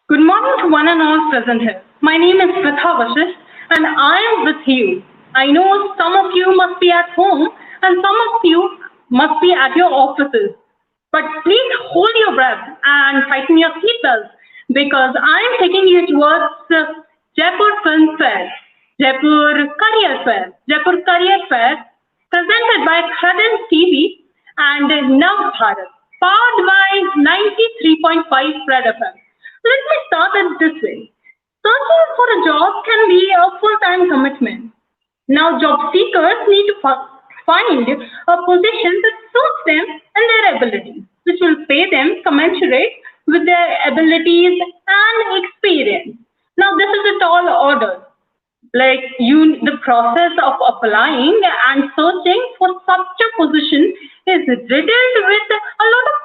Good morning to one and all present here. My name is Pratha Vashish and I am with you. I know some of you must be at home and some of you must be at your offices. But please hold your breath and tighten your seatbelts because I am taking you towards Jaipur Film Fair, Jaipur Career Fair presented by Credent TV and Navjyoti, powered by 93.5 Red FM. Let me start it this way. Searching for a job can be a full-time commitment. Now, job seekers need to find a position that suits them and their abilities, which will pay them commensurate with their abilities and experience. Now, this is a tall order. The process of applying and searching for such a position is riddled with a lot of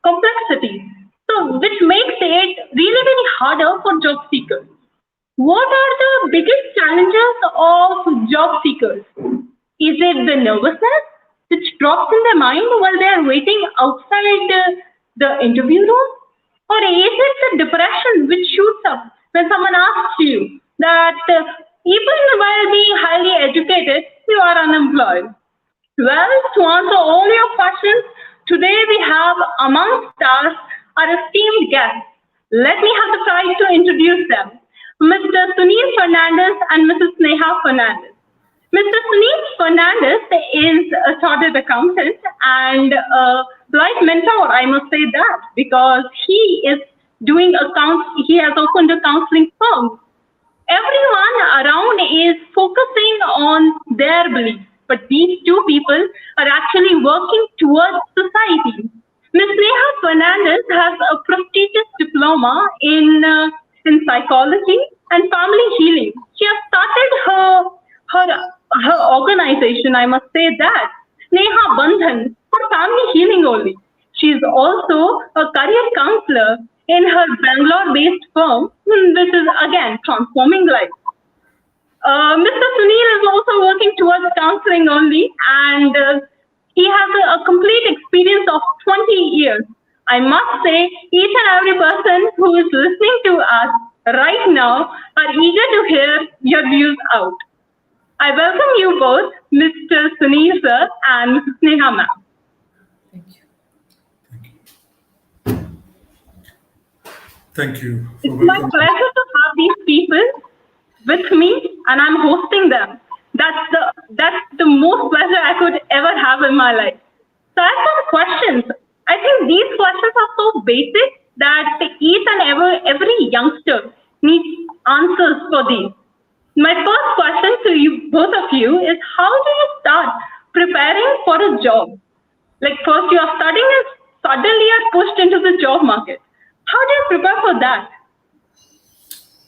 complexity. So, which makes it really very harder for job seekers. What are the biggest challenges of job seekers? Is it the nervousness which drops in their mind while they are waiting outside the interview room? Or is it the depression which shoots up when someone asks you that even while being highly educated, you are unemployed? Well, to answer all your questions, today we have amongst us our esteemed guests. Let me have the pride to introduce them. Mr. Sunil Fernandez and Mrs. Sneha Fernandez. Mr. Sunil Fernandez is a chartered accountant and a life mentor, I must say that, because he is doing he has opened a counseling firm. Everyone around is focusing on their beliefs, but these two people are actually working towards society. Ms. Sneha Fernandez has a prestigious diploma in psychology and family healing. She has started her organization, I must say that, Sneha Bandhan, for family healing only. She is also a career counselor in her Bangalore-based firm, which is again transforming life. Mr. Sunil is also working towards counseling only, and he has a complete experience of 20 years. I must say, each and every person who is listening to us right now are eager to hear your views out. I welcome you both, Mr. Sunil sir and Mrs. Sneha ma'am. Thank you. Thank you. It's my pleasure to have these people with me, and I'm hosting them. That's the most pleasure I could ever have in my life. So I have some questions. I think these questions are so basic that each and every youngster needs answers for these. My first question to you, both of you, is how do you start preparing for a job? Like first you are studying and suddenly you are pushed into the job market. How do you prepare for that?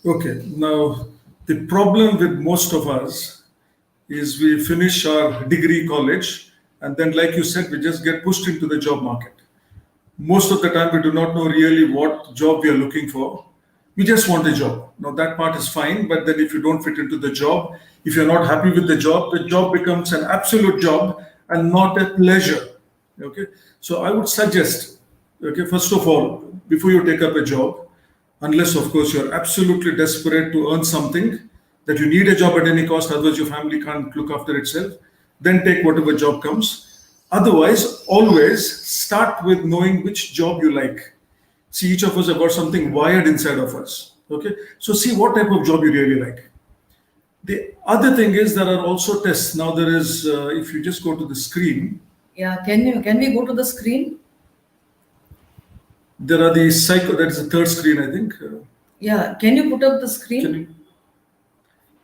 Okay, now the problem with most of us is we finish our degree college and then, like you said, we just get pushed into the job market. Most of the time we do not know really what job we are looking for. We just want a job. Now that part is fine, but then if you don't fit into the job, if you're not happy with the job becomes an absolute job and not a pleasure. Okay, so I would suggest, okay, first of all, before you take up a job, unless of course you're absolutely desperate to earn something, that you need a job at any cost, otherwise your family can't look after itself, then take whatever job comes. Otherwise, always start with knowing which job you like. See, each of us have got something wired inside of us. Okay, so see what type of job you really like. The other thing is there are also tests. Now there is, if you just go to the screen. Yeah, can we go to the screen? There are the that is the third screen, I think. Yeah, can you put up the screen?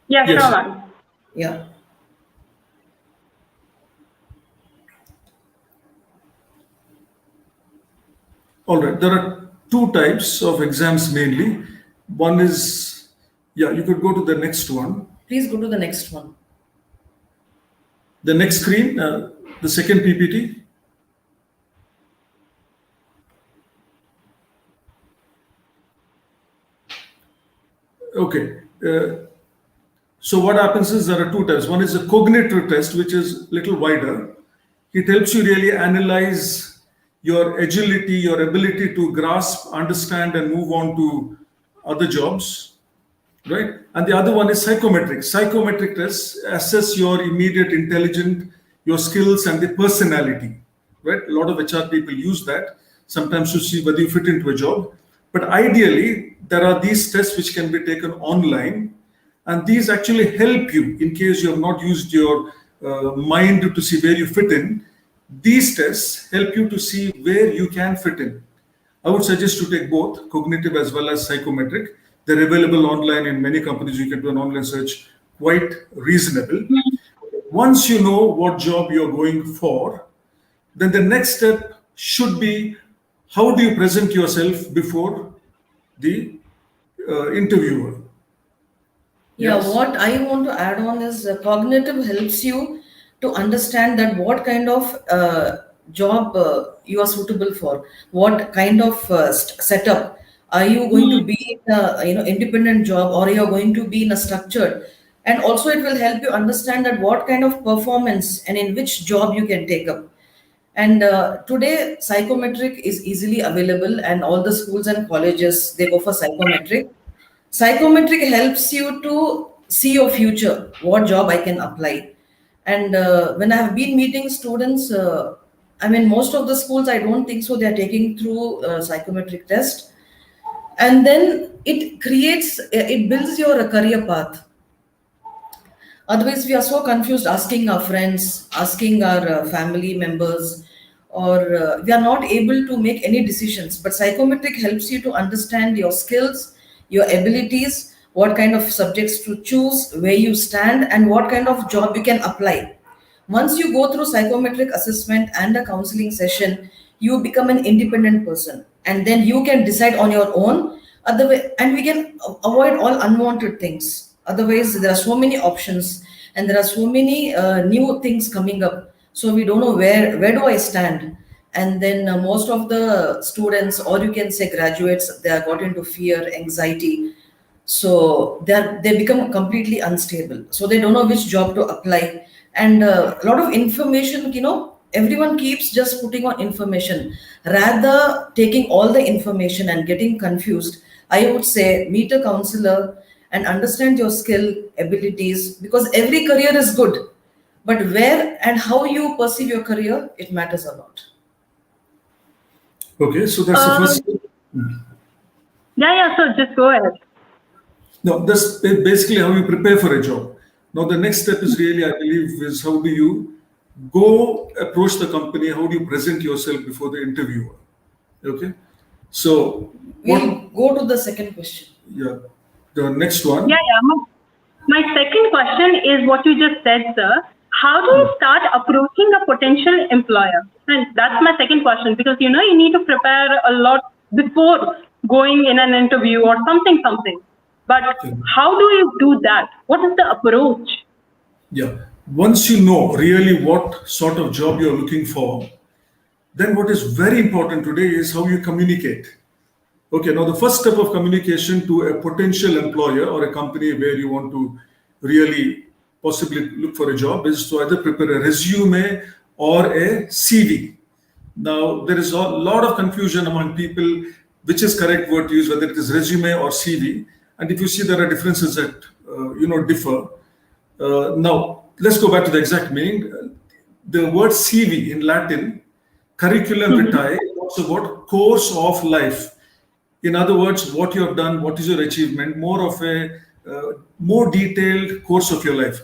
Yeah, yes. Sure. Yeah. All right, there are two types of exams mainly. One is, you could go to the next one. Please go to the next one. The next screen, the second PPT. Okay. So what happens is there are two types. One is a cognitive test, which is a little wider. It helps you really analyze your agility, your ability to grasp, understand, and move on to other jobs, right? And the other one is psychometric. Psychometric tests assess your immediate intelligence, your skills, and the personality, right? A lot of HR people use that sometimes to see whether you fit into a job. But ideally, there are these tests which can be taken online, and these actually help you in case you have not used your mind to see where you fit in. These tests help you to see where you can fit in. I would suggest to take both cognitive as well as psychometric. They're available online in many companies. You can do an online search, quite reasonable. Once you know what job you're going for, then the next step should be, how do you present yourself before the interviewer? Yeah, Yes. what I want to add on is cognitive helps you to understand that what kind of job you are suitable for, what kind of setup. Are you going to be in a independent job, or you are going to be in a structured? And also it will help you understand that what kind of performance and in which job you can take up. And today psychometric is easily available, and all the schools and colleges, they go for psychometric. Psychometric helps you to see your future, what job I can apply. And when I have been meeting students, I mean, most of the schools, I don't think so, they are taking through psychometric test. And then it builds your career path. Otherwise, we are so confused asking our friends, asking our family members, or we are not able to make any decisions. But psychometric helps you to understand your skills, your abilities, what kind of subjects to choose, where you stand, and what kind of job you can apply. Once you go through psychometric assessment and a counseling session, you become an independent person, and then you can decide on your own. And we can avoid all unwanted things. Otherwise, there are so many options, and there are so many new things coming up. So we don't know where do I stand. And then most of the students, or you can say graduates, they are got into fear, anxiety. So they become completely unstable. So they don't know which job to apply. And a lot of information, everyone keeps just putting on information. Rather taking all the information and getting confused, I would say meet a counselor and understand your skill, abilities, because every career is good. But where and how you perceive your career, it matters a lot. Okay, so that's the first. Yeah, so just go ahead. No, that's basically how you prepare for a job. Now, the next step is really, I believe, is how do you go approach the company? How do you present yourself before the interviewer? Okay, so We'll go to the second question. Yeah, the next one. Yeah. My second question is what you just said, sir. How do you start approaching a potential employer? And that's my second question, because you need to prepare a lot before going in an interview or something. But how do you do that? What is the approach? Yeah, once you know really what sort of job you're looking for, then what is very important today is how you communicate. Okay, now the first step of communication to a potential employer or a company where you want to really possibly look for a job is to either prepare a resume or a CV. Now, there is a lot of confusion among people which is correct word to use, whether it is resume or CV. And if you see there are differences that differ. Now, let's go back to the exact meaning. The word CV in Latin, curriculum vitae, talks about course of life. In other words, what you have done, what is your achievement, more of a more detailed course of your life.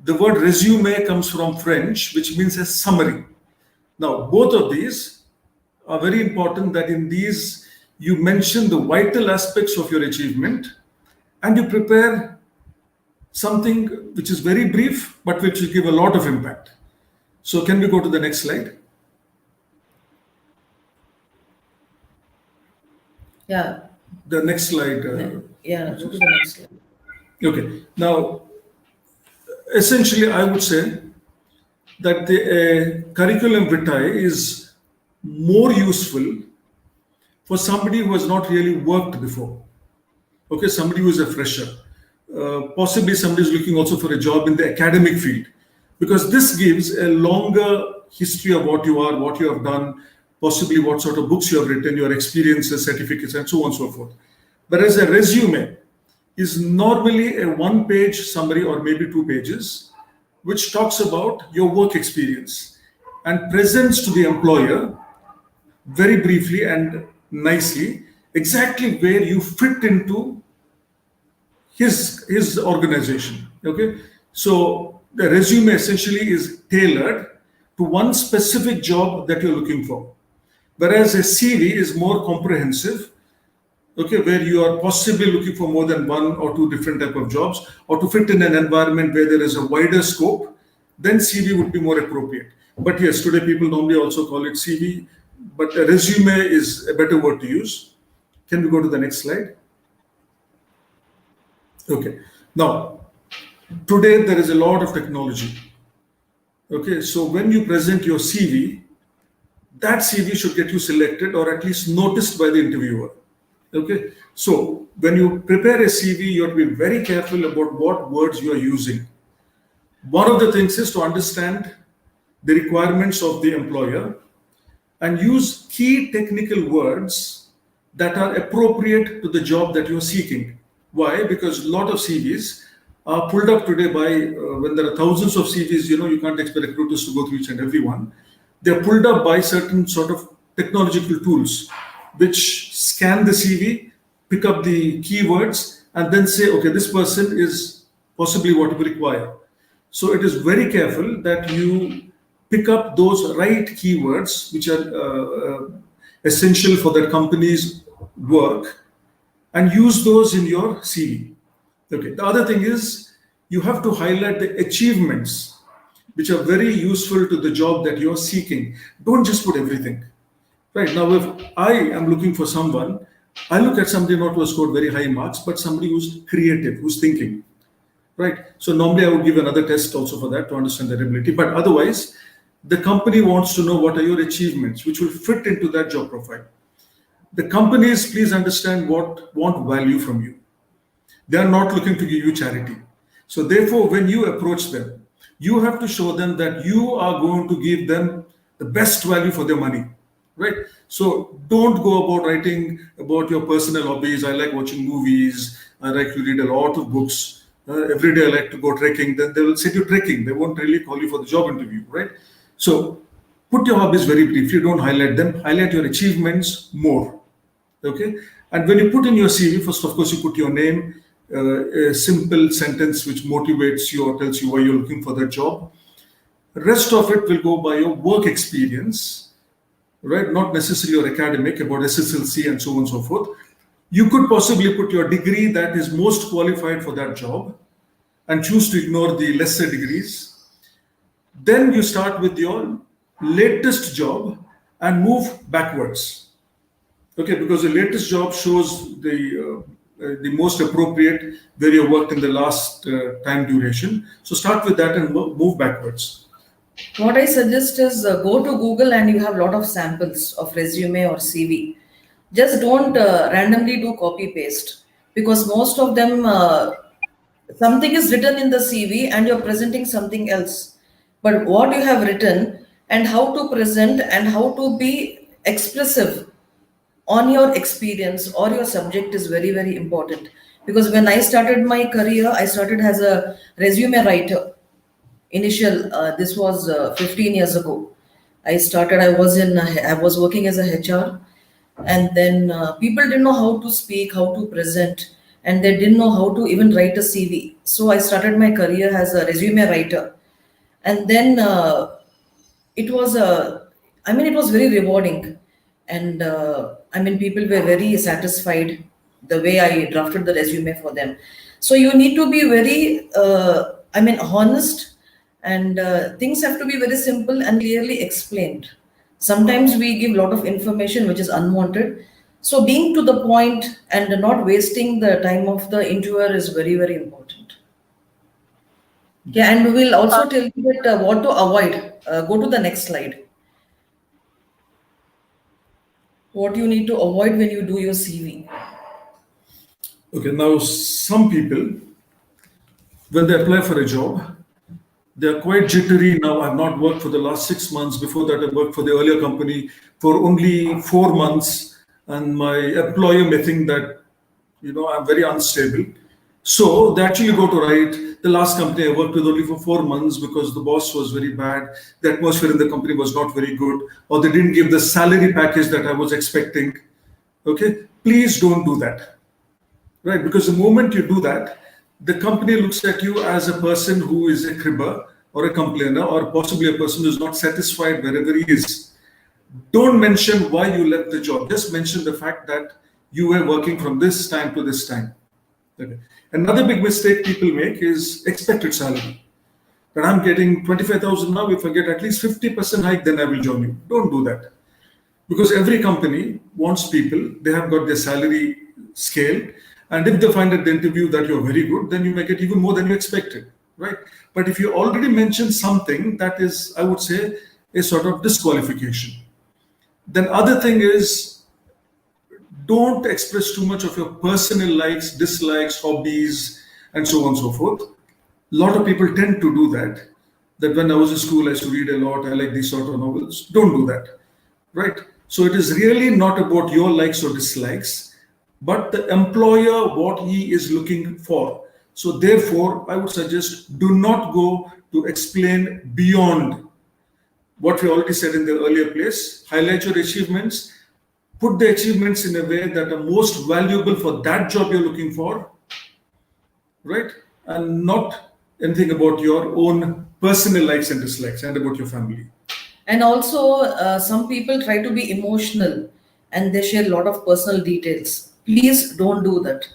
The word resume comes from French, which means a summary. Now, both of these are very important, that in these you mention the vital aspects of your achievement and you prepare something which is very brief, but which will give a lot of impact. So can we go to the next slide? Yeah. The next slide. Go to the next slide. Okay. Now, essentially, I would say that the curriculum vitae is more useful for somebody who has not really worked before. Okay, somebody who is a fresher. Possibly somebody is looking also for a job in the academic field, because this gives a longer history of what you are, what you have done, possibly what sort of books you have written, your experiences, certificates, and so on and so forth. Whereas a resume is normally a one-page summary or maybe 2 pages, which talks about your work experience and presents to the employer very briefly and nicely exactly where you fit into his organization. Okay, so the resume essentially is tailored to one specific job that you're looking for, whereas a CV is more comprehensive. Okay, where you are possibly looking for more than 1 or 2 different type of jobs, or to fit in an environment where there is a wider scope, then CV would be more appropriate. But yes, today people normally also call it CV, but a resume is a better word to use. Can we go to the next slide? Okay, now today there is a lot of technology. Okay, so when you present your CV, that CV should get you selected or at least noticed by the interviewer. Okay, so when you prepare a CV, you have to be very careful about what words you are using. One of the things is to understand the requirements of the employer and use key technical words that are appropriate to the job that you're seeking. Why? Because a lot of CVs are pulled up today by, when there are thousands of CVs, you can't expect recruiters to go through each and every one. They're pulled up by certain sort of technological tools which scan the CV, pick up the keywords, and then say, okay, this person is possibly what we require. So it is very careful that you pick up those right keywords which are essential for that company's work and use those in your CV. Okay. The other thing is you have to highlight the achievements which are very useful to the job that you're seeking. Don't just put everything. Right, now if I am looking for someone, I look at somebody not who has scored very high marks, but somebody who's creative, who's thinking. Right, so normally I would give another test also for that to understand their ability. But otherwise, the company wants to know what are your achievements, which will fit into that job profile. The companies, please understand, want value from you. They are not looking to give you charity. So therefore, when you approach them, you have to show them that you are going to give them the best value for their money. Right, so don't go about writing about your personal hobbies. I like watching movies. I like to read a lot of books. Every day I like to go trekking. Then they will send you trekking. They won't really call you for the job interview, right? So put your hobbies very briefly. Don't highlight them. Highlight your achievements more. Okay, and when you put in your CV, first of course you put your name, a simple sentence which motivates you or tells you why you're looking for that job. The rest of it will go by your work experience. Right, not necessarily your academic, about SSLC and so on and so forth. You could possibly put your degree that is most qualified for that job and choose to ignore the lesser degrees. Then you start with your latest job and move backwards. Okay, because the latest job shows the most appropriate where you worked in the last time duration. So start with that and move backwards. What I suggest is go to Google and you have a lot of samples of resume or CV. Just don't randomly do copy paste, because most of them, something is written in the CV and you're presenting something else. But what you have written and how to present and how to be expressive on your experience or your subject is very, very important. Because when I started my career, I started as a resume writer. This was 15 years ago. I was working as a HR, and then people didn't know how to speak, how to present, and they didn't know how to even write a CV. So I started my career as a resume writer, and then it was it was very rewarding, and people were very satisfied the way I drafted the resume for them. So you need to be very honest, and things have to be very simple and clearly explained. Sometimes we give a lot of information which is unwanted. So being to the point and not wasting the time of the interviewer is very, very important. Yeah, and we will also tell you that what to avoid. Go to the next slide. What you need to avoid when you do your CV. Okay, now some people, when they apply for a job, They're quite jittery now. I've not worked for the last 6 months. Before that, I worked for the earlier company for only 4 months, and my employer may think that I'm very unstable. So they actually go to write, the last company I worked with only for 4 months because the boss was very bad, the atmosphere in the company was not very good, or they didn't give the salary package that I was expecting. Okay, please don't do that, right? Because the moment you do that, the company looks at you as a person who is a cribber or a complainer, or possibly a person who's not satisfied wherever he is. Don't mention why you left the job. Just mention the fact that you were working from this time to this time. Okay. Another big mistake people make is expected salary. But I'm getting 25,000 now. If I get at least 50% hike, then I will join you. Don't do that. Because every company wants people, they have got their salary scale. And if they find at the interview that you're very good, then you make it even more than you expected, right? But if you already mentioned something, that is, I would say, a sort of disqualification. Then other thing is, don't express too much of your personal likes, dislikes, hobbies, and so on and so forth. A lot of people tend to do that. That when I was in school, I used to read a lot. I like these sort of novels. Don't do that, right? So it is really not about your likes or dislikes, but the employer, what he is looking for. So therefore, I would suggest do not go to explain beyond what we already said in the earlier place. Highlight your achievements, put the achievements in a way that are most valuable for that job you're looking for, right? And not anything about your own personal likes and dislikes and about your family. And also, some people try to be emotional and they share a lot of personal details. Please don't do that.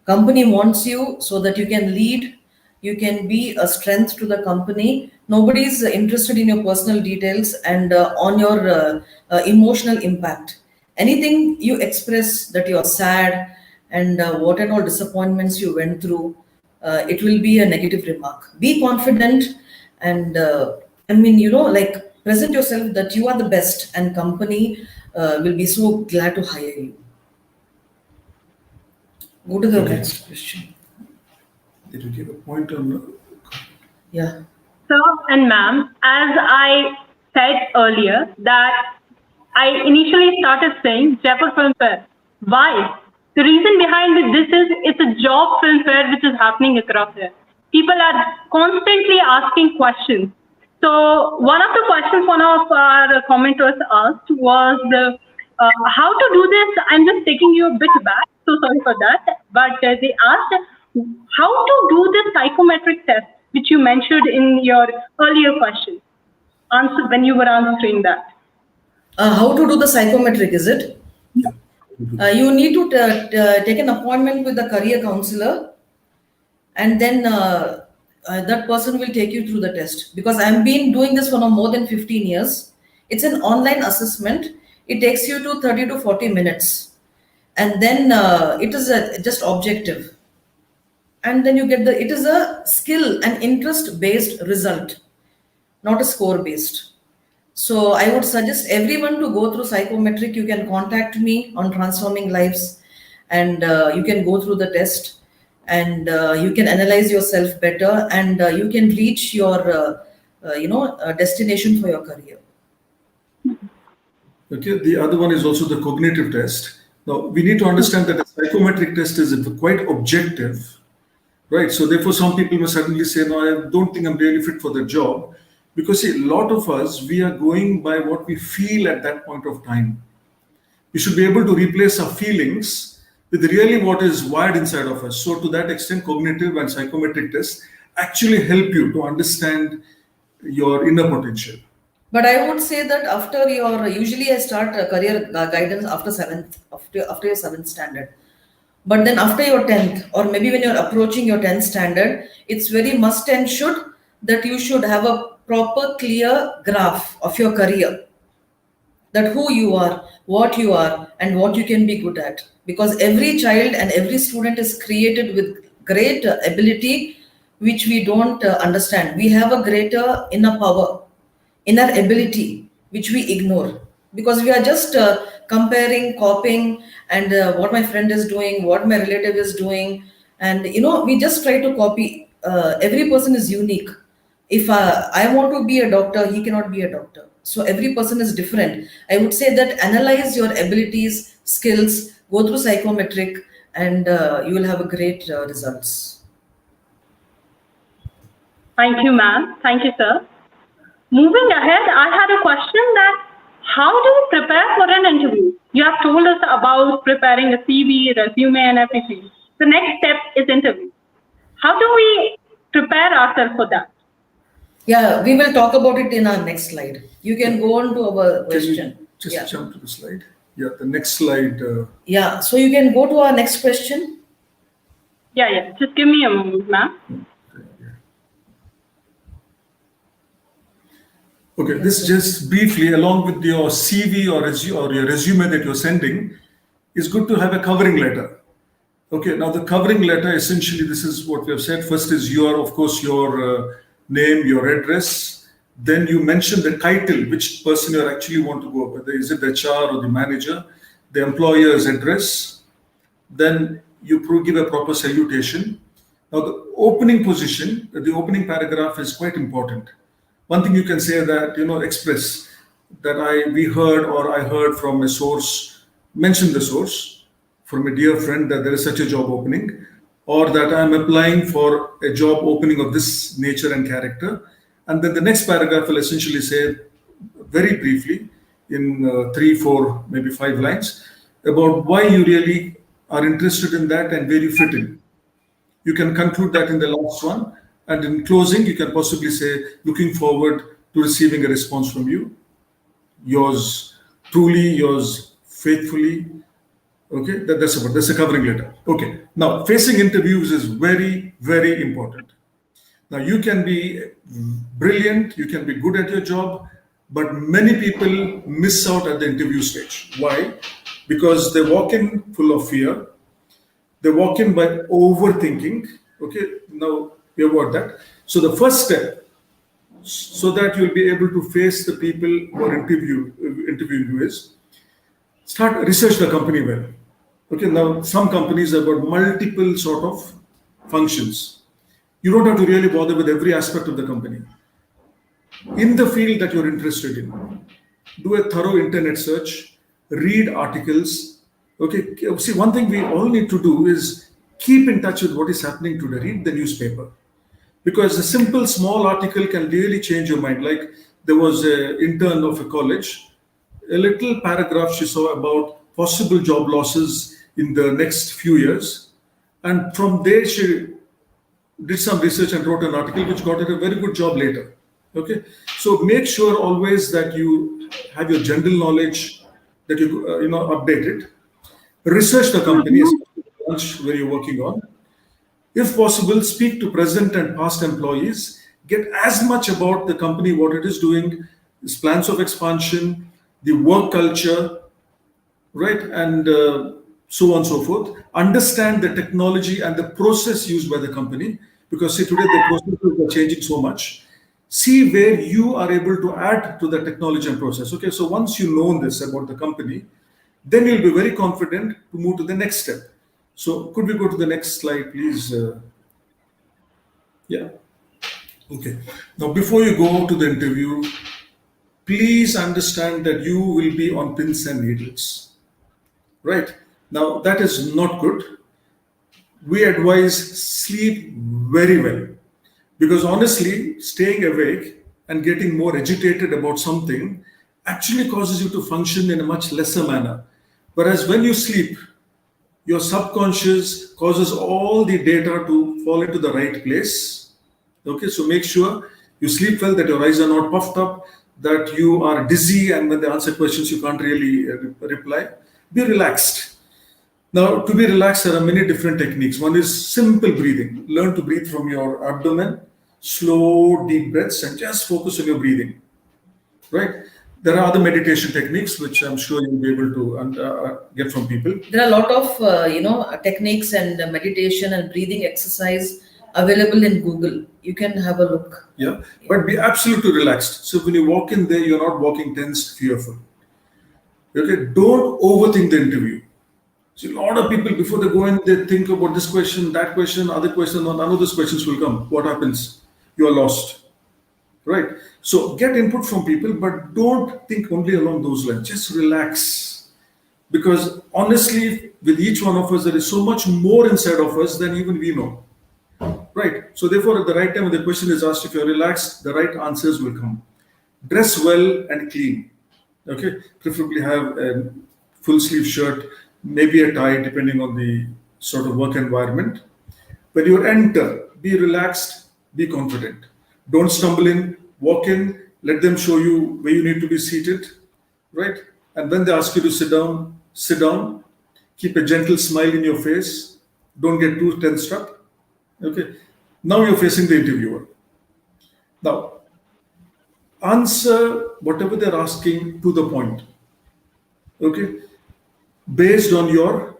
Company wants you so that you can lead, you can be a strength to the company. Nobody is interested in your personal details and on your emotional impact. Anything you express that you're sad and what and all disappointments you went through, it will be a negative remark. Be confident and present yourself that you are the best, and company will be so glad to hire you. Go to the Okay. next question. Did you give a point on? Yeah. Sir and ma'am, as I said earlier, that I initially started saying Jaipur Film Fair. Why? The reason behind this is it's a job film fair which is happening across here. People are constantly asking questions. So one of the questions one of our commenters asked was how to do this. I'm just taking you a bit back, so sorry for that. But they asked how to do the psychometric test, which you mentioned in your earlier question. Answer when you were answering that. How to do the psychometric, is it? Yeah. You need to take an appointment with the career counselor, and then that person will take you through the test. Because I've been doing this for now more than 15 years. It's an online assessment. It takes you to 30 to 40 minutes. And then it is just objective. And then you get it is a skill and interest based result, not a score based. So I would suggest everyone to go through psychometric. You can contact me on Transforming Lives, and you can go through the test, and you can analyze yourself better, and you can reach your destination for your career. Okay, the other one is also the cognitive test. Now, we need to understand that a psychometric test is quite objective, right? So therefore, some people may suddenly say, no, I don't think I'm really fit for the job. Because see, a lot of us, we are going by what we feel at that point of time. We should be able to replace our feelings with really what is wired inside of us. So to that extent, cognitive and psychometric tests actually help you to understand your inner potential. But I would say that after usually I start career guidance after your seventh standard. But then after your 10th, or maybe when you're approaching your 10th standard, it's very must and should that you should have a proper clear graph of your career, that who you are, what you are, and what you can be good at. Because every child and every student is created with great ability which we don't understand. We have a greater inner power, inner ability which we ignore, because we are just comparing, copying, and what my friend is doing, what my relative is doing, and we just try to copy. Every person is unique. If I want to be a doctor, he cannot be a doctor. So every person is different. I would say that analyze your abilities, skills, go through psychometric, and you will have a great results. Thank you, ma'am. Thank you, sir. Moving ahead, I had a question that how do you prepare for an interview? You have told us about preparing a CV, resume, and everything. The next step is interview. How do we prepare ourselves for that? Yeah, we will talk about it in our next slide. You can go on to our question. Just jump to the slide. Yeah, the next slide. Yeah, so you can go to our next question. Yeah. Just give me a moment, ma'am. Okay, this just briefly, along with your CV or your resume that you're sending, is good to have a covering letter. Okay, now the covering letter, essentially, this is what we have said. First is of course, your name, your address. Then you mention the title, which person you actually want to go, whether is it the HR or the manager, the employer's address. Then you give a proper salutation. Now the opening position, the opening paragraph is quite important. One thing you can say that, express that we heard or I heard from a source, mention the source from a dear friend that there is such a job opening, or that I'm applying for a job opening of this nature and character. And then the next paragraph will essentially say very briefly in 3, 4, maybe 5 lines about why you really are interested in that and where you fit in. You can conclude that in the last one. And in closing, you can possibly say, looking forward to receiving a response from you. Yours truly, yours faithfully. Okay, that's a covering letter. Okay, now facing interviews is very, very important. Now you can be brilliant, you can be good at your job, but many people miss out at the interview stage. Why? Because they walk in full of fear. They walk in by overthinking. Okay, now we have got that. So the first step, so that you'll be able to face the people who are interviewing you is, research the company well. Okay, now some companies have got multiple sort of functions. You don't have to really bother with every aspect of the company. In the field that you're interested in, do a thorough internet search, read articles. Okay, see, one thing we all need to do is keep in touch with what is happening today. Read the newspaper. Because a simple small article can really change your mind. Like there was an intern of a college, a little paragraph she saw about possible job losses in the next few years. And from there, she did some research and wrote an article which got her a very good job later. Okay, so make sure always that you have your general knowledge, that you updated. Research the company, especially where you're working on. If possible, speak to present and past employees. Get as much about the company, what it is doing, its plans of expansion, the work culture, right, and so on and so forth. Understand the technology and the process used by the company, because see, today the processes are changing so much. See where you are able to add to the technology and process. Okay, so once you know this about the company, then you'll be very confident to move to the next step. So could we go to the next slide, please? Yeah. Okay. Now, before you go to the interview, please understand that you will be on pins and needles. Right? Now, that is not good. We advise sleep very well. Because honestly, staying awake and getting more agitated about something actually causes you to function in a much lesser manner. Whereas when you sleep, your subconscious causes all the data to fall into the right place. Okay, so make sure you sleep well, that your eyes are not puffed up, that you are dizzy, and when they answer questions, you can't really reply. Be relaxed. Now, to be relaxed, there are many different techniques. One is simple breathing. Learn to breathe from your abdomen, slow, deep breaths, and just focus on your breathing. Right? There are other meditation techniques which I'm sure you'll be able to get from people. There are a lot of techniques and meditation and breathing exercise available in Google. You can have a look. Yeah, but be absolutely relaxed. So when you walk in there, you're not walking tense, fearful. Okay, don't overthink the interview. So a lot of people, before they go in, they think about this question, that question, other question, none of those questions will come. What happens? You are lost. right? So get input from people, but don't think only along those lines. Just relax. Because honestly, with each one of us, there is so much more inside of us than even we know. Right. So therefore, at the right time when the question is asked, if you're relaxed, the right answers will come. Dress well and clean. Okay. Preferably have a full sleeve shirt, maybe a tie, depending on the sort of work environment. When you enter, be relaxed, be confident. Don't stumble in, walk in, let them show you where you need to be seated, right? And when they ask you to sit down, keep a gentle smile in your face, don't get too tensed up. Okay. Now you're facing the interviewer. Now, answer whatever they're asking to the point. Okay. Based on your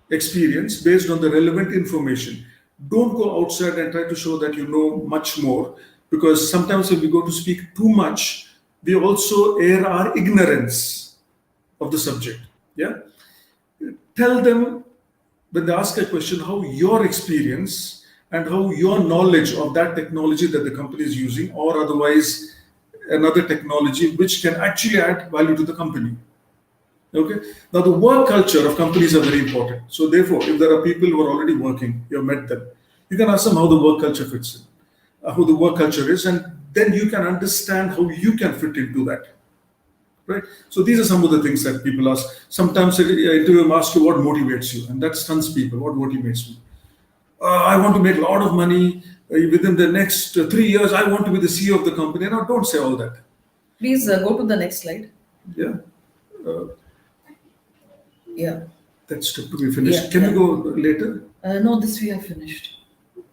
experience, based on the relevant information. Don't go outside and try to show that you know much more, because sometimes when we go to speak too much, we also air our ignorance of the subject. Yeah. Tell them when they ask a question how your experience and how your knowledge of that technology that the company is using, or otherwise another technology which can actually add value to the company. Okay. Now the work culture of companies are very important. So therefore, if there are people who are already working, you have met them, you can ask them how the work culture fits in, how the work culture is, and then you can understand how you can fit into that. Right. So these are some of the things that people ask. Sometimes an interviewer will ask you what motivates you, and that stuns people. What motivates me? I want to make a lot of money within the next 3 years. I want to be the CEO of the company. Now, don't say all that. Please go to the next slide. Yeah. Yeah. That's to be finished. Yeah, Can yeah. you go later? No, this we have finished.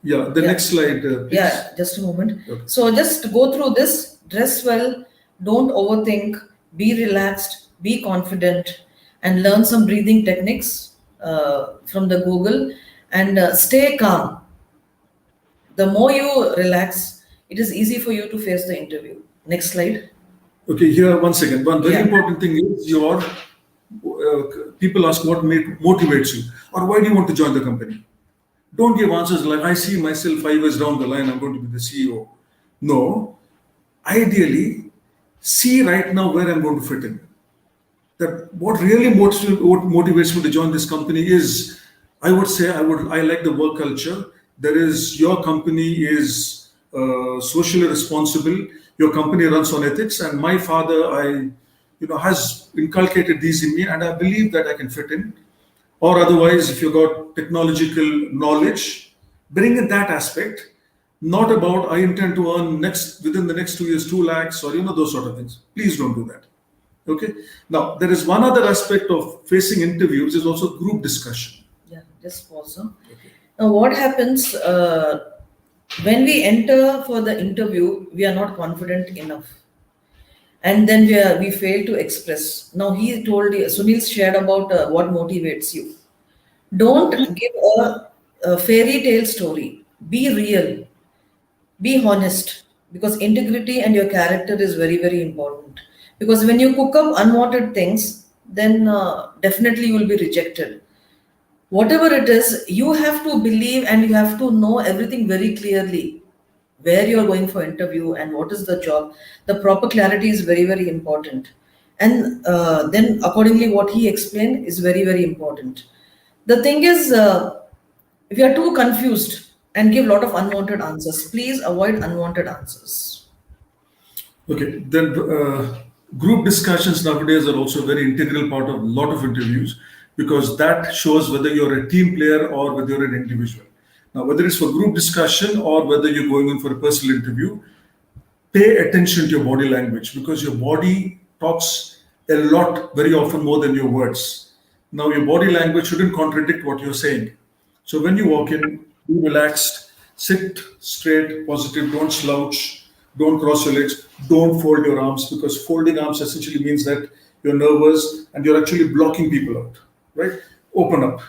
Yeah, the Yeah. next slide, please. Yeah, just a moment. Okay. So just go through this, dress well, don't overthink, be relaxed, be confident, and learn some breathing techniques from the Google, and stay calm. The more you relax, it is easy for you to face the interview. Next slide. Okay, here, one second. One very Yeah. important thing is your people ask what motivates you, or why do you want to join the company? Don't give answers like, I see myself 5 years down the line, I'm going to be the CEO. No, ideally, see right now where I'm going to fit in. That what really motivates me to join this company is, I would say, I like the work culture. There is, your company is socially responsible. Your company runs on ethics, and my father, has inculcated these in me, and I believe that I can fit in. Or otherwise, if you got technological knowledge, bring in that aspect. Not about I intend to earn within the next 2 years 2 lakhs, or those sort of things. Please don't do that. Okay. Now there is one other aspect of facing interviews is also group discussion. Yeah, just pause. Huh? Now, what happens when we enter for the interview? We are not confident enough, and then we fail to express. Now, Sunil shared about what motivates you. Don't give a fairy tale story. Be real. Be honest, because integrity and your character is very, very important. Because when you cook up unwanted things, then definitely you will be rejected. Whatever it is, you have to believe and you have to know everything very clearly, where you're going for interview and what is the job. The proper clarity is very, very important. And then accordingly what he explained is very, very important. The thing is, if you are too confused and give a lot of unwanted answers, please avoid unwanted answers. Okay, then group discussions nowadays are also a very integral part of a lot of interviews, because that shows whether you're a team player or whether you're an individual. Now, whether it's for group discussion or whether you're going in for a personal interview, pay attention to your body language, because your body talks a lot, very often more than your words. Now, your body language shouldn't contradict what you're saying. So when you walk in, be relaxed, sit straight, positive, don't slouch, don't cross your legs, don't fold your arms, because folding arms essentially means that you're nervous and you're actually blocking people out, right? Open up.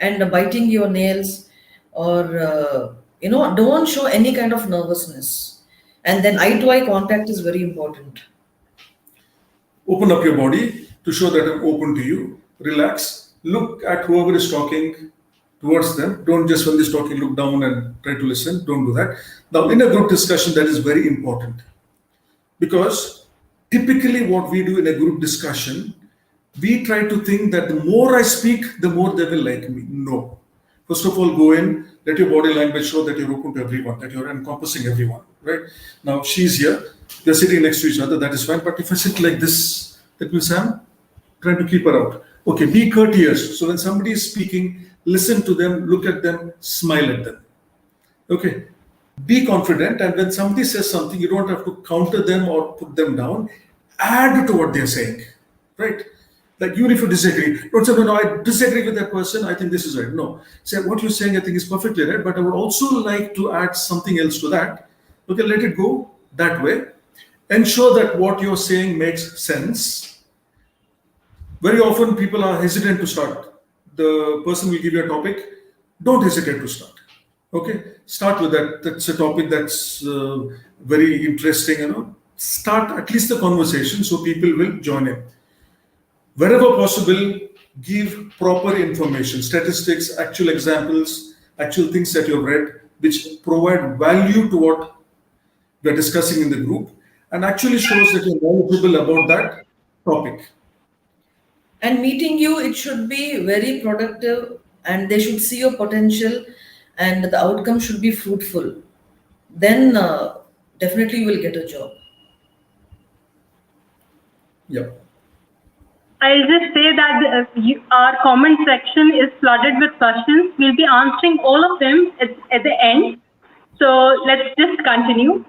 And biting your nails, or don't show any kind of nervousness. And then eye to eye contact is very important. Open up your body to show that I'm open to you. Relax. Look at whoever is talking. towards them. Don't just when they're talking look down and try to listen. Don't do that. Now, in a group discussion, that is very important, because typically what we do in a group discussion, we try to think that the more I speak, the more they will like me. No. First of all, go in, let your body language show that you're open to everyone, that you're encompassing everyone, right? Now, she's here, they're sitting next to each other, that is fine. But if I sit like this, that means I'm trying to keep her out. Okay, be courteous. So when somebody is speaking, listen to them, look at them, smile at them. Okay, be confident. And when somebody says something, you don't have to counter them or put them down. Add to what they're saying, right? Like, even if you disagree, don't say, no, I disagree with that person, I think this is right. No, say, what you're saying I think is perfectly right, but I would also like to add something else to that. Okay, let it go that way. Ensure that what you're saying makes sense. Very often people are hesitant to start. The person will give you a topic, don't hesitate to start. Okay, start with that. That's a topic that's very interesting, Start at least the conversation so people will join in. Wherever possible, give proper information, statistics, actual examples, actual things that you've read, which provide value to what we're discussing in the group, and actually shows that you're knowledgeable about that topic. And meeting you, it should be very productive, and they should see your potential, and the outcome should be fruitful. Then definitely you will get a job. Yeah. I'll just say that our comment section is flooded with questions. We'll be answering all of them at the end. So let's just continue.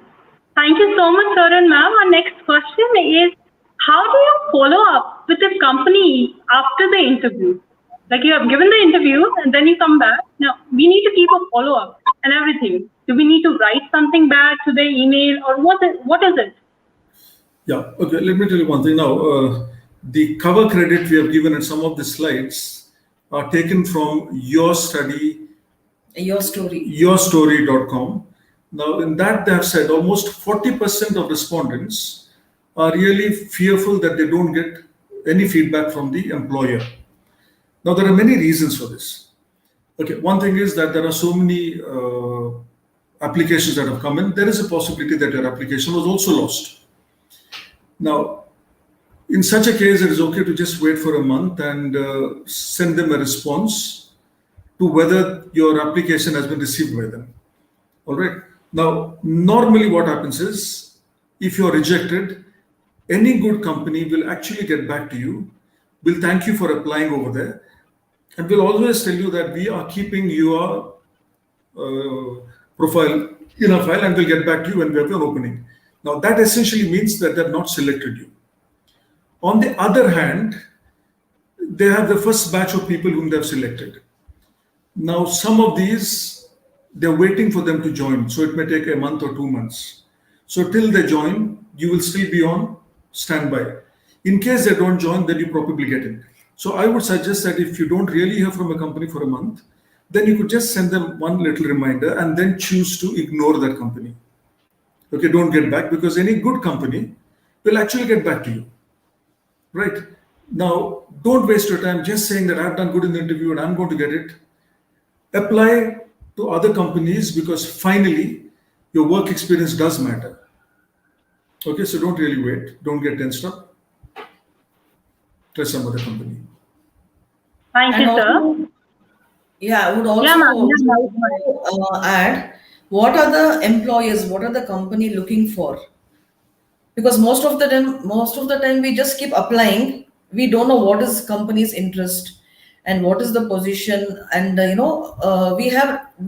Thank you so much, sir and ma'am. Our next question is, how do you follow up with the company after the interview? Like, you have given the interview and then you come back. Now, we need to keep a follow-up and everything. Do we need to write something back to the email, or what is it? Yeah, okay, let me tell you one thing now. The cover credit we have given in some of the slides are taken from your study, Your story. yourstory.com. Now, in that they have said almost 40% of respondents are really fearful that they don't get any feedback from the employer. Now, there are many reasons for this. Okay, one thing is that there are so many applications that have come in. There is a possibility that your application was also lost. Now, in such a case, it is okay to just wait for a month and send them a response to whether your application has been received by them. All right. Now, normally what happens is, if you're rejected, any good company will actually get back to you, will thank you for applying over there, and will always tell you that we are keeping your profile in our file and we'll get back to you when we have an opening. Now, that essentially means that they've not selected you. On the other hand, they have the first batch of people whom they've selected. Now, some of these, they're waiting for them to join. So it may take a month or 2 months. So till they join, you will still be on standby. In case they don't join, then you probably get in. So I would suggest that if you don't really hear from a company for a month, then you could just send them one little reminder and then choose to ignore that company. Okay, don't get back, because any good company will actually get back to you. Right. Now, don't waste your time just saying that I've done good in the interview and I'm going to get it. Apply to other companies, because finally your work experience does matter. Okay, so don't really wait. Don't get tensed up. Try some other company. Thank you, sir. Yeah, I would also add, what are the employers, what are the company looking for? Because most of the time we just keep applying. We don't know what is company's interest and what is the position, and we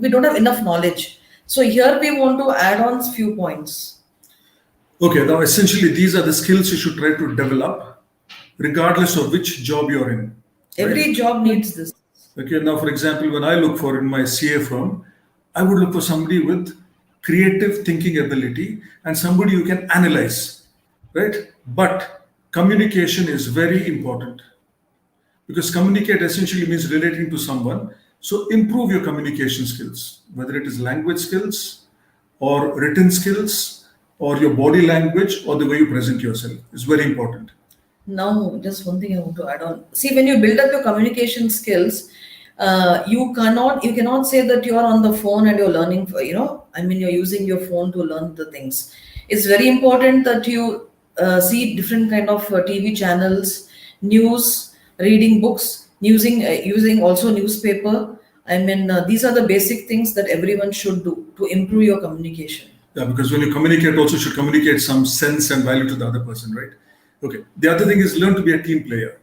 don't have enough knowledge. So here we want to add on few points. Okay, now essentially these are the skills you should try to develop, regardless of which job you're in. Right? Every job needs this. Okay, now for example, when I look for in my CA firm, I would look for somebody with creative thinking ability and somebody who can analyze, right? But communication is very important, because communicate essentially means relating to someone. So improve your communication skills, whether it is language skills or written skills or your body language or the way you present yourself is very important. Now, just one thing I want to add on. See, when you build up your communication skills, you cannot say that you are on the phone and you're learning, you're using your phone to learn the things. It's very important that you see different kind of TV channels, news, reading books, using also newspaper. These are the basic things that everyone should do to improve your communication. Yeah, because when you communicate, also should communicate some sense and value to the other person, right? Okay. The other thing is learn to be a team player.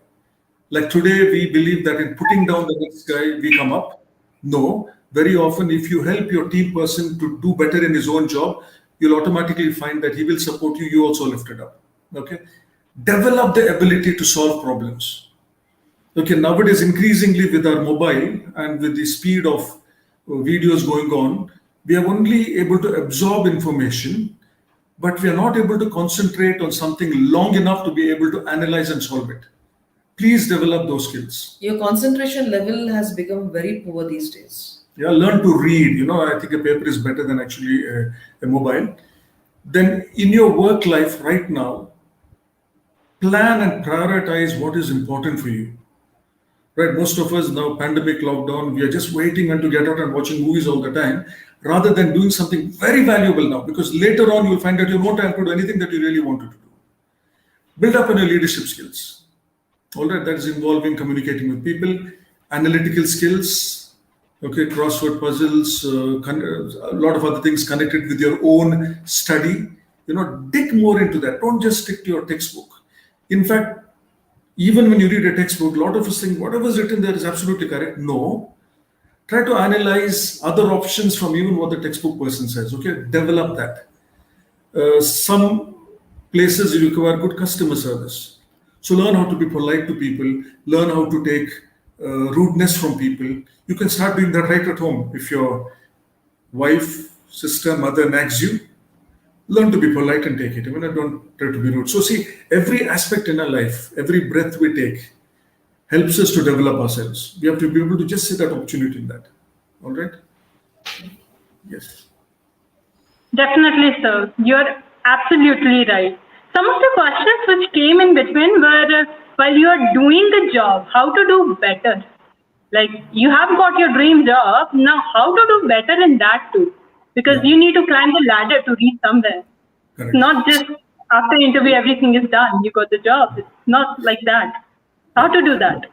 Like today, we believe that in putting down the next guy, we come up. No, very often, if you help your team person to do better in his own job, you'll automatically find that he will support you. You also lift it up. Okay. Develop the ability to solve problems. Okay. Nowadays, increasingly with our mobile and with the speed of videos going on, we are only able to absorb information, but we are not able to concentrate on something long enough to be able to analyze and solve it. Please develop those skills. Your concentration level has become very poor these days. Yeah, learn to read. I think a paper is better than actually a mobile. Then in your work life right now, plan and prioritize what is important for you. Right, most of us now, pandemic lockdown, we are just waiting and to get out and watching movies all the time, rather than doing something very valuable now, because later on you'll find that you have no time to do anything that you really wanted to do. Build up on your leadership skills. All right, that is involving communicating with people, analytical skills, okay, crossword puzzles, a lot of other things connected with your own study. Dig more into that. Don't just stick to your textbook. In fact, even when you read a textbook, a lot of us think whatever is written there is absolutely correct. No. Try to analyze other options from even what the textbook person says. Okay, develop that. Some places require good customer service. So learn how to be polite to people, learn how to take rudeness from people. You can start doing that right at home. If your wife, sister, mother nags you, learn to be polite and take it. Don't try to be rude. So see, every aspect in our life, every breath we take helps us to develop ourselves. We have to be able to just see that opportunity in that. All right? Yes. Definitely, sir. You're absolutely right. Some of the questions which came in between were while you are doing the job, how to do better. Like you have got your dream job, now how to do better in that too. Because you need to climb the ladder to reach somewhere. Correct. It's not just after interview everything is done, you got the job. It's not like that. How to do that?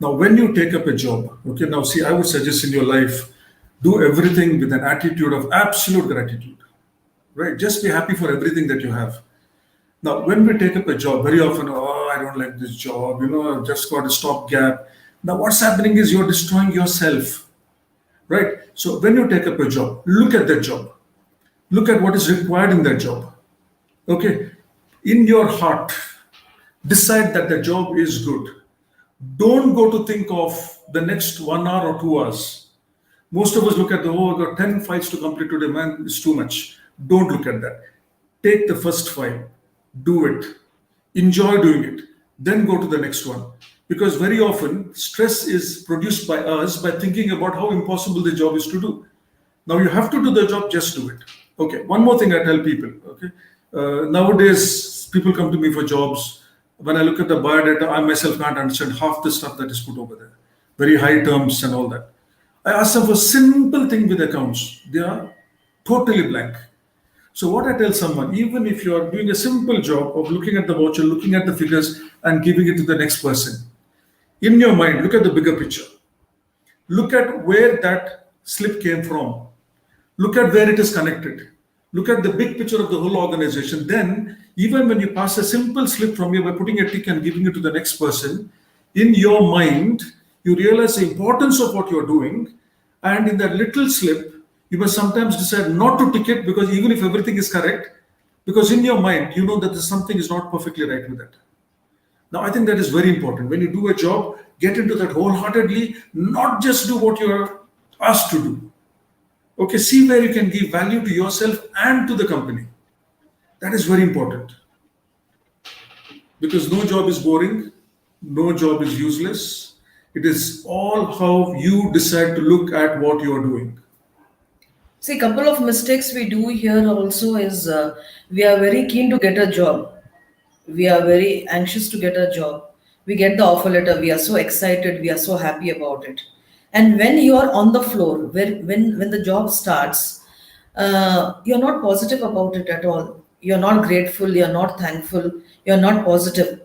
Now, when you take up a job, okay, now see, I would suggest in your life, do everything with an attitude of absolute gratitude, right? Just be happy for everything that you have. Now, when we take up a job, very often, I don't like this job, I've just got a stopgap. Now, what's happening is you're destroying yourself, right? So when you take up a job, look at that job. Look at what is required in that job. Okay, in your heart, decide that the job is good. Don't go to think of the next 1 hour or 2 hours. Most of us look at I got 10 files to complete today, man, it's too much. Don't look at that. Take the first file, do it, enjoy doing it, then go to the next one. Because very often, stress is produced by us by thinking about how impossible the job is to do. Now you have to do the job, just do it. Okay, one more thing I tell people, okay. Nowadays, people come to me for jobs. When I look at the biodata, I myself can't understand half the stuff that is put over there. Very high terms and all that. I ask them for simple thing with accounts. They are totally blank. So what I tell someone, even if you are doing a simple job of looking at the voucher, looking at the figures and giving it to the next person, in your mind, look at the bigger picture. Look at where that slip came from. Look at where it is connected. Look at the big picture of the whole organization. Then, even when you pass a simple slip from here by putting a tick and giving it to the next person, in your mind, you realize the importance of what you're doing. And in that little slip, you must sometimes decide not to tick it, because even if everything is correct, because in your mind, you know that something is not perfectly right with it. Now, I think that is very important. When you do a job, get into that wholeheartedly, not just do what you're asked to do. Okay, see where you can give value to yourself and to the company. That is very important. Because no job is boring, no job is useless. It is all how you decide to look at what you are doing. See, a couple of mistakes we do here also is we are very keen to get a job. We are very anxious to get a job. We get the offer letter. We are so excited. We are so happy about it. And when you are on the floor, when the job starts, you're not positive about it at all. You're not grateful, you're not thankful, you're not positive.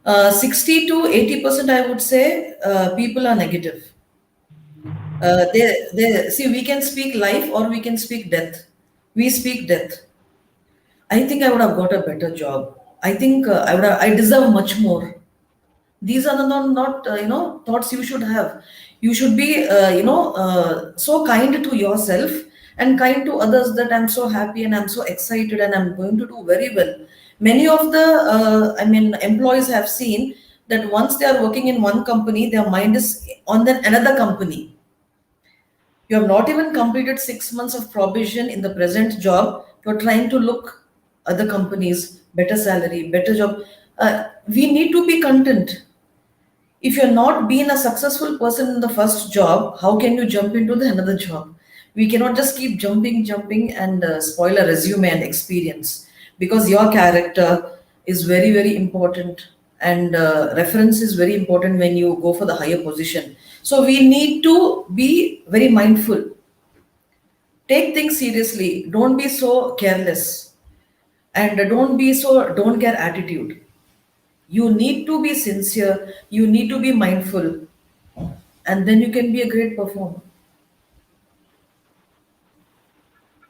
60 to 80%, I would say, people are negative. They see, we can speak life or we can speak death. We speak death. I think I would have got a better job. I think I deserve much more. These are not thoughts you should have. You should be so kind to yourself and kind to others, that I'm so happy and I'm so excited and I'm going to do very well. Many of the employees have seen that once they are working in one company, their mind is on another company. You have not even completed 6 months of probation in the present job. You're trying to look other companies, better salary, better job. We need to be content. If you're not being a successful person in the first job, how can you jump into the another job? We cannot just keep jumping and spoil a resume and experience, because your character is very, very important, and reference is very important when you go for the higher position. So we need to be very mindful. Take things seriously. Don't be so careless, and don't care attitude. You need to be sincere, you need to be mindful, and then you can be a great performer.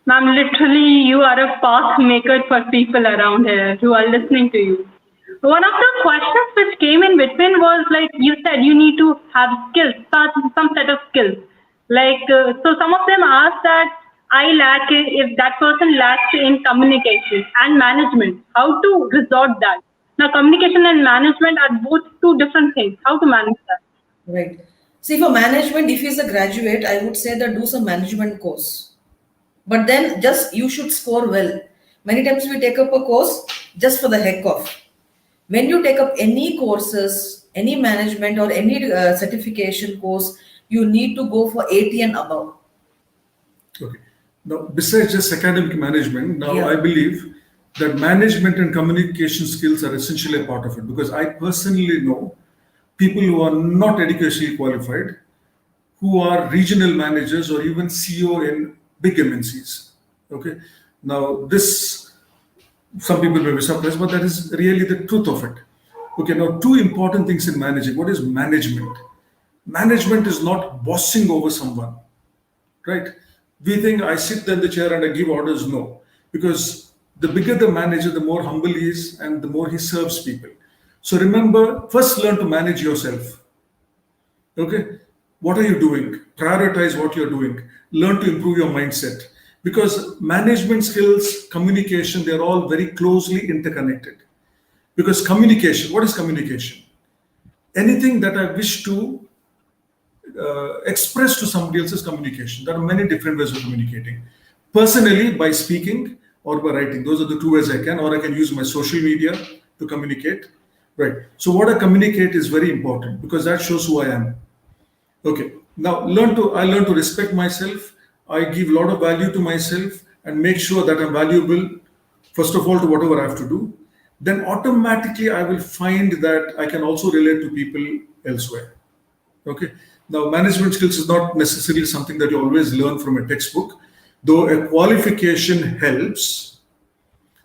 Ma'am, literally, you are a path maker for people around here who are listening to you. One of the questions which came in between was like you said, you need to have skills, some set of skills. So some of them asked that I lack it, if that person lacks in communication and management, how to resort that? Now, communication and management are both two different things. How to manage that? Right. See, for management, if he's a graduate, I would say that do some management course. But then just you should score well. Many times we take up a course just for the heck of. When you take up any courses, any management or any certification course, you need to go for 80 and above. Okay. Now, besides just academic management, now Yeah. I believe that management and communication skills are essentially a part of it, because I personally know people who are not educationally qualified, who are regional managers or even CEO in big MNCs. Okay. Now, some people may be surprised, but that is really the truth of it. Okay. Now, two important things in managing. What is management? Management is not bossing over someone, right? We think I sit in the chair and I give orders. No, because the bigger the manager, the more humble he is and the more he serves people. So remember, first learn to manage yourself. Okay, what are you doing? Prioritize what you're doing. Learn to improve your mindset, because management skills, communication, they're all very closely interconnected. Because communication, what is communication? Anything that I wish to express to somebody else is communication. There are many different ways of communicating. Personally, by speaking or by writing. Those are the two ways I can, or I can use my social media to communicate. Right. So what I communicate is very important, because that shows who I am. Okay. Now I learn to respect myself. I give a lot of value to myself and make sure that I'm valuable, first of all, to whatever I have to do. Then automatically I will find that I can also relate to people elsewhere. Okay. Now, management skills is not necessarily something that you always learn from a textbook, though a qualification helps.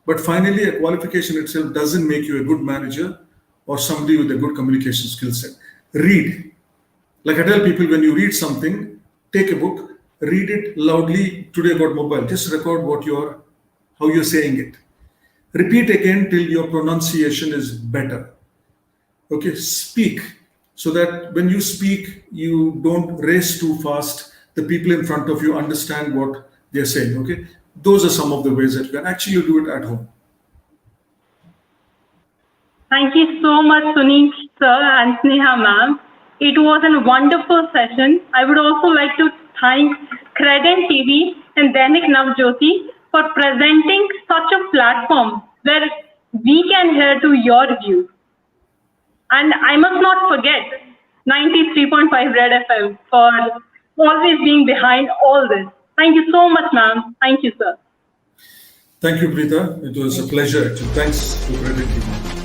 But finally, a qualification itself doesn't make you a good manager or somebody with a good communication skill set. Read. Like I tell people, when you read something, take a book, read it loudly. Today I got mobile. Just record how you're saying it. Repeat again till your pronunciation is better. Okay, speak. So that when you speak, you don't race too fast. The people in front of you understand what they're saying. Okay, those are some of the ways that you can actually do it at home. Thank you so much, Sunil sir and Sneha ma'am. It was a wonderful session. I would also like to thank Credent TV and Dainik Navjyoti for presenting such a platform where we can hear to your views. And I must not forget 93.5 Red FM for always being behind all this. Thank you so much, ma'am. Thank you, sir. Thank you, Preeta. It was a pleasure. Thanks to Credent TV.